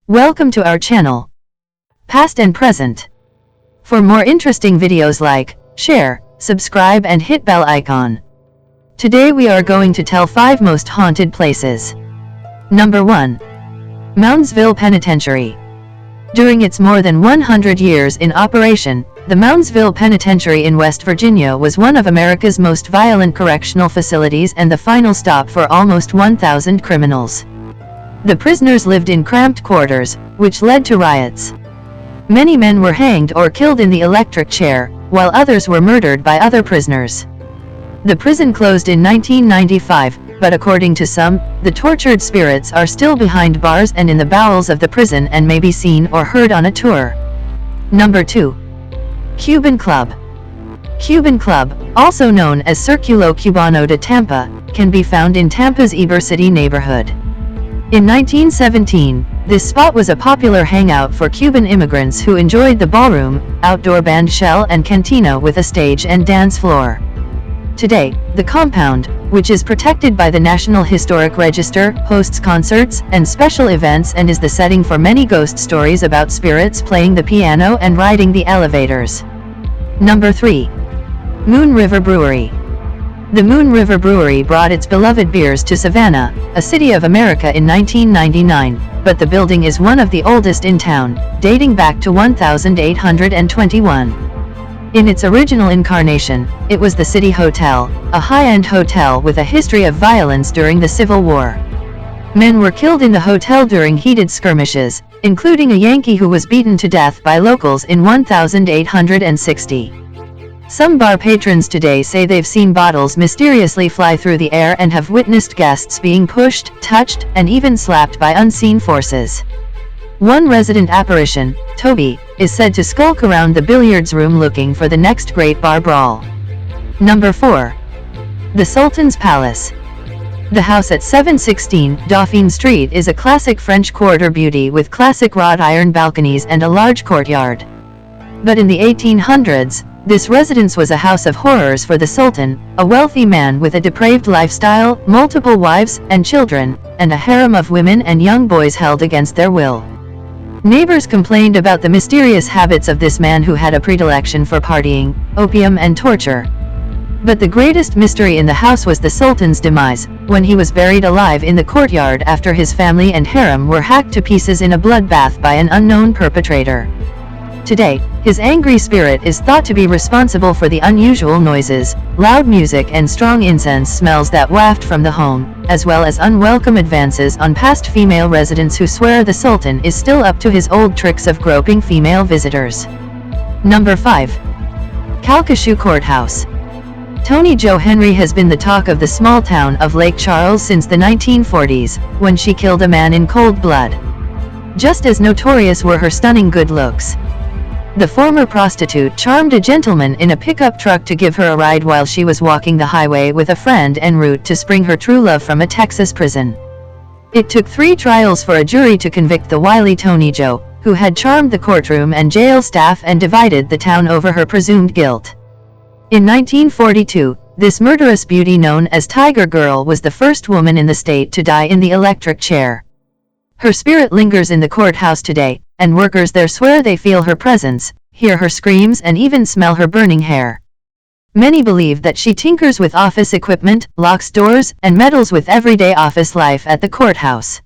Welcome to our channel, past and present. For more interesting videos, like, share, subscribe and hit bell icon. Today we are going to tell 5 most haunted places. Number 1. Moundsville Penitentiary. During its more than 100 years in operation, the Moundsville Penitentiary in West Virginia was one of America's most violent correctional facilities and the final stop for almost 1,000 criminals. The prisoners lived in cramped quarters, which led to riots. Many men were hanged or killed in the electric chair, while others were murdered by other prisoners. The prison closed in 1995, but according to some, the tortured spirits are still behind bars and in the bowels of the prison and may be seen or heard on a tour. Number 2. Cuban Club. Cuban Club, also known as Circulo Cubano de Tampa, can be found in Tampa's Ybor City neighborhood. In 1917, this spot was a popular hangout for Cuban immigrants who enjoyed the ballroom, outdoor band shell and cantina with a stage and dance floor. Today, the compound, which is protected by the National Historic Register, hosts concerts and special events and is the setting for many ghost stories about spirits playing the piano and riding the elevators. Number 3. Moon River Brewery. The Moon River Brewery brought its beloved beers to Savannah, a city of America in 1999, but the building is one of the oldest in town, dating back to 1821. In its original incarnation, it was the City Hotel, a high-end hotel with a history of violence during the Civil War. Men were killed in the hotel during heated skirmishes, including a Yankee who was beaten to death by locals in 1860. Some bar patrons today say they've seen bottles mysteriously fly through the air and have witnessed guests being pushed, touched, and even slapped by unseen forces. One resident apparition, Toby, is said to skulk around the billiards room looking for the next great bar brawl. Number 4. The Sultan's Palace. The house at 716 Dauphine Street is a classic French Quarter beauty with classic wrought iron balconies and a large courtyard. But in the 1800s, this residence was a house of horrors for the Sultan, a wealthy man with a depraved lifestyle, multiple wives and children, and a harem of women and young boys held against their will. Neighbors complained about the mysterious habits of this man who had a predilection for partying, opium and torture. But the greatest mystery in the house was the Sultan's demise, when he was buried alive in the courtyard after his family and harem were hacked to pieces in a bloodbath by an unknown perpetrator. Today, his angry spirit is thought to be responsible for the unusual noises, loud music and strong incense smells that waft from the home, as well as unwelcome advances on past female residents who swear the Sultan is still up to his old tricks of groping female visitors. Number 5. Calcasieu Courthouse. Toni Jo Henry has been the talk of the small town of Lake Charles since the 1940s, when she killed a man in cold blood. Just as notorious were her stunning good looks. The former prostitute charmed a gentleman in a pickup truck to give her a ride while she was walking the highway with a friend en route to spring her true love from a Texas prison. It took 3 trials for a jury to convict the wily Toni Jo, who had charmed the courtroom and jail staff and divided the town over her presumed guilt. In 1942, this murderous beauty known as Tiger Girl was the first woman in the state to die in the electric chair. Her spirit lingers in the courthouse today, and workers there swear they feel her presence, hear her screams and even smell her burning hair. Many believe that she tinkers with office equipment, locks doors, and meddles with everyday office life at the courthouse.